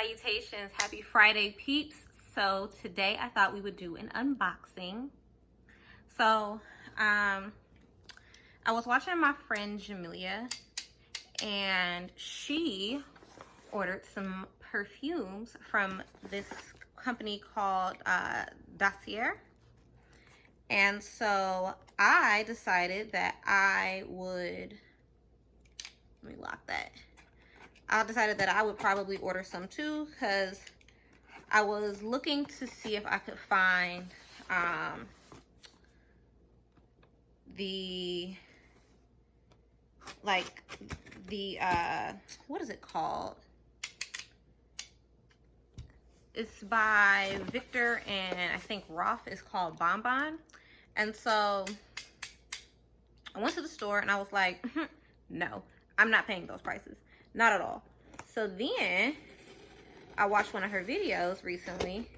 Salutations, happy Friday peeps. So today I thought we would do an unboxing. So I was watching my friend Jamelia, and she ordered some perfumes from this company called Dossier. And so I decided that I would, let me lock that. I decided that I would probably order some too, because I was looking to see if I could find what is it called? It's by Victor and I think Roth. It's called Bonbon. And so I went to the store and I was like, no, I'm not paying those prices. Not at all. So then I watched one of her videos recently,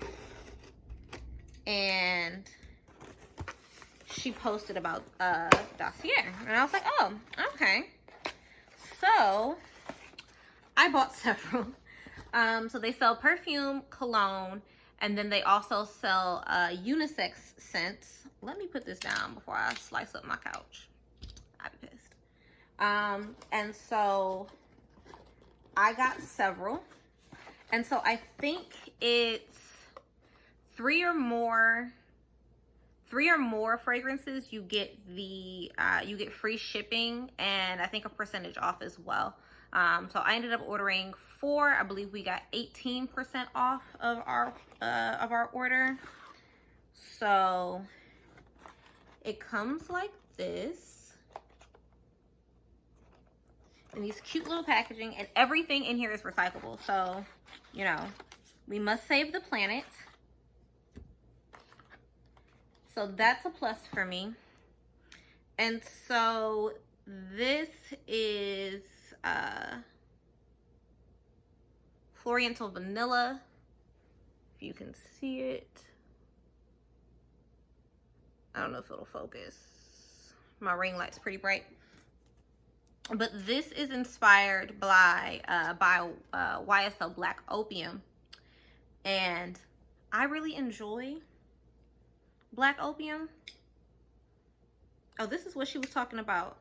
and she posted about Dossier, and I was like, oh, okay. So I bought several. So they sell perfume, cologne, and then they also sell unisex scents. Let me put this down before I slice up my couch. I'd be pissed. And so I got several. And so I think it's three or more fragrances, you get you get free shipping, and I think a percentage off as well. So I ended up ordering 4. I believe we got 18% off of our order. So it comes like this. And these cute little packaging, and everything in here is recyclable. So, you know, we must save the planet. So that's a plus for me. And so this is oriental vanilla, if you can see it. I don't know if it'll focus. My ring light's pretty bright. But this is inspired by YSL Black Opium, and I really enjoy Black Opium. Oh, this is what she was talking about.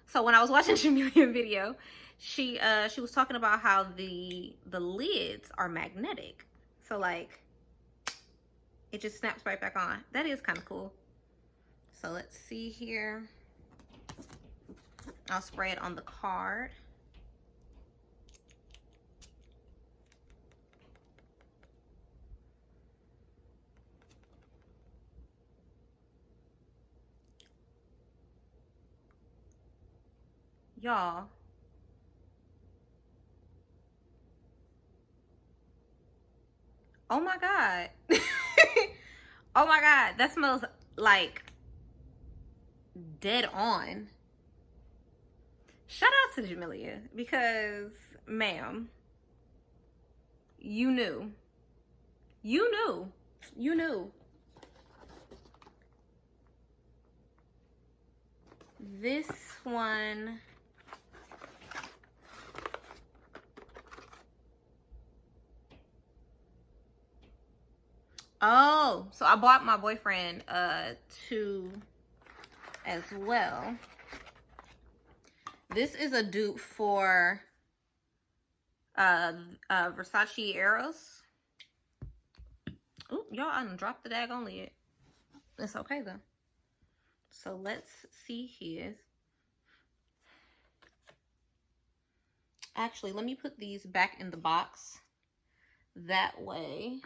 So when I was watching Jamilia's video, she was talking about how the lids are magnetic, so like it just snaps right back on. That is kind of cool. So let's see here. I'll spray it on the card. Y'all, oh my God. Oh my God, that smells like dead on. Shout out to Jamelia, because ma'am, you knew. This one, oh, so I bought my boyfriend 2 as well. This is a dupe for Versace Eros. Ooh, y'all, I done dropped the daggone lid. It's okay though. So let's see his. Actually, let me put these back in the box. That way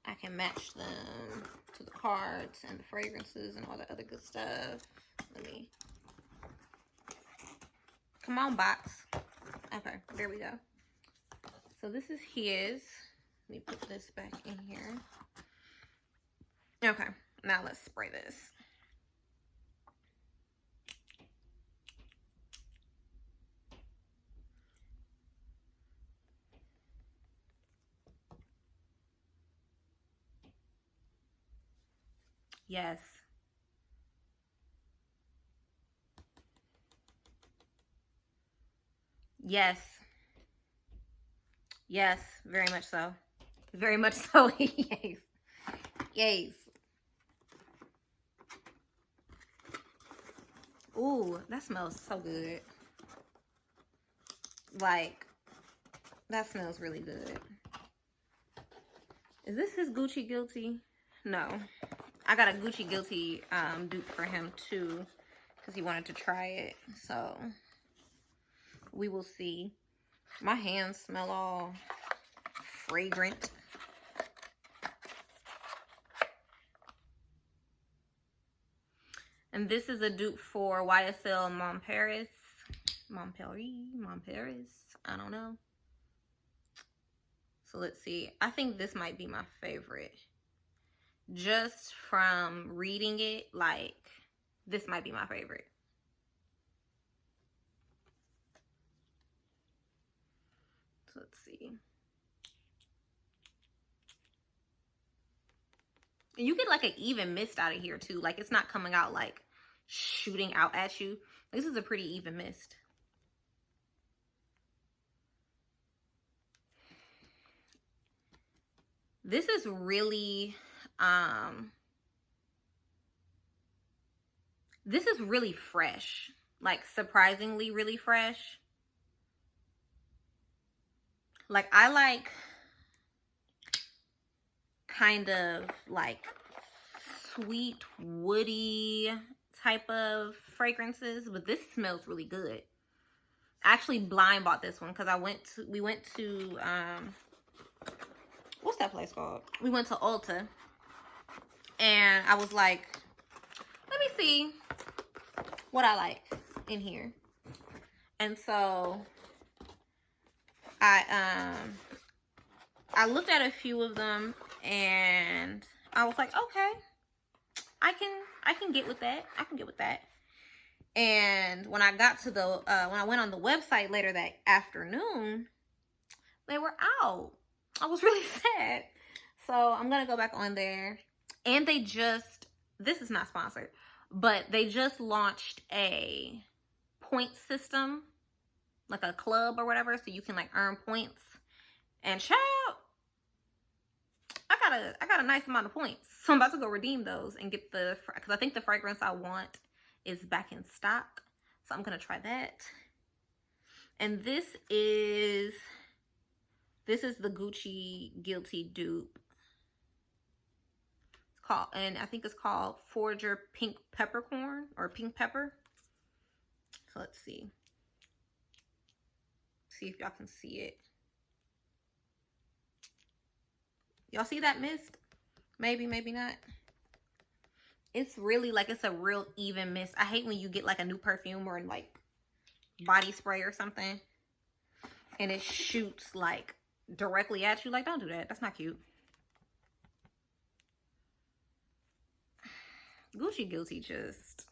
I can match them to the cards and the fragrances and all that other good stuff. Let me, come on, box. Okay, there we go. So this is his. Let me put this back in here. Okay, now let's spray this. Yes. Yes. Yes, very much so. Very much so. Yes. Yes. Ooh, that smells so good. Like, that smells really good. Is this his Gucci Guilty? No. I got a Gucci Guilty dupe for him too, because he wanted to try it. So, we will see. My hands smell all fragrant. And this is a dupe for YSL Montpellier. I don't know. So let's see. I think this might be my favorite. Just from reading it, like, this might be my favorite. So let's see. And you get like an even mist out of here too. Like, it's not coming out like shooting out at you. This is a pretty even mist. This is really this is really fresh. Like, surprisingly really fresh. Like, I like kind of like sweet, woody type of fragrances, but this smells really good. I actually blind bought this one because we went to what's that place called? We went to Ulta, and I was like, let me see what I like in here. And so I looked at a few of them, and I was like, okay, I can get with that. I can get with that. And when I got to the when I went on the website later that afternoon, they were out. I was really sad. So I'm gonna go back on there. And they just, this is not sponsored, but they just launched a point system, like a club or whatever, so you can like earn points. And child, I got a nice amount of points. So I'm about to go redeem those and get the, because I think the fragrance I want is back in stock. So I'm gonna try that. And this is the Gucci Guilty dupe. It's called, and I think it's called Forger Pink Peppercorn or Pink Pepper. So let's see. See if y'all can see it. Y'all see that mist? Maybe, maybe not. It's really like, it's a real even mist. I hate when you get like a new perfume or like body spray or something, and it shoots like directly at you. Like, don't do that. That's not cute. Gucci Guilty just,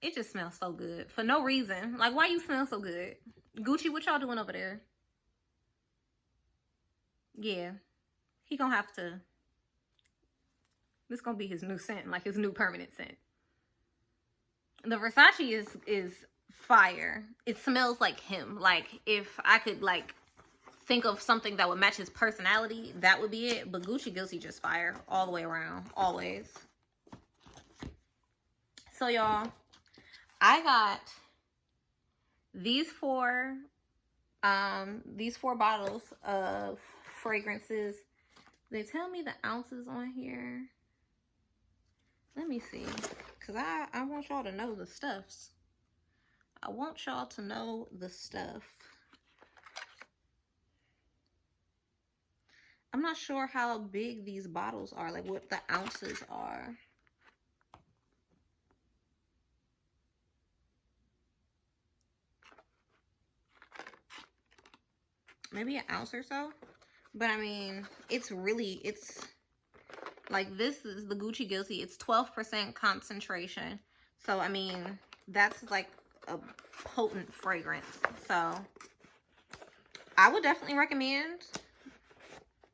it just smells so good for no reason. Like, why you smell so good? Gucci, what y'all doing over there? Yeah, he gonna have to, this gonna be his new scent, like his new permanent scent. The Versace is fire. It smells like him. Like, if I could like think of something that would match his personality, that would be it. But Gucci Guilty just fire all the way around, always. So y'all, I got these four bottles of fragrances. They tell me the ounces on here. Let me see, because I want y'all to know the stuffs. I want y'all to know the stuff. I'm not sure how big these bottles are, like what the ounces are. Maybe an ounce or so. But I mean, it's like, this is the Gucci Guilty. It's 12% concentration. So, I mean, that's like a potent fragrance. So, I would definitely recommend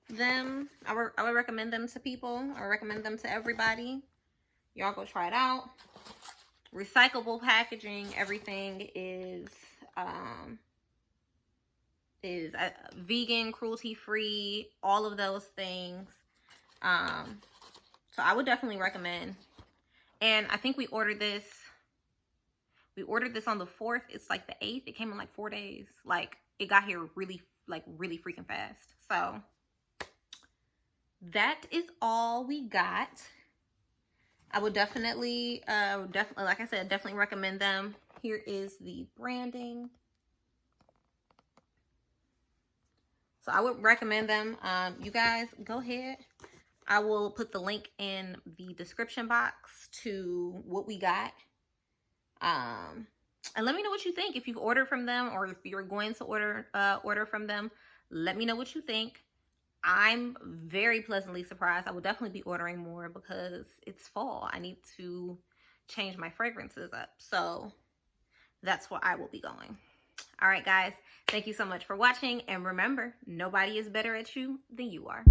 them. I would recommend them to people. I would recommend them to everybody. Y'all go try it out. recyclable packaging. Everything is vegan, cruelty free, all of those things. So I would definitely recommend. And I think we ordered this on the 4th. It's like the 8th. It came in like 4 days. Like, it got here really freaking fast. So that is all we got. I would definitely, like I said, definitely recommend them. Here is the branding. So I would recommend them. You guys, go ahead. I will put the link in the description box to what we got. And let me know what you think. If you've ordered from them, or if you're going to order from them, let me know what you think. I'm very pleasantly surprised. I will definitely be ordering more because it's fall. I need to change my fragrances up. So that's where I will be going. All right, guys. Thank you so much for watching. And remember, nobody is better at you than you are.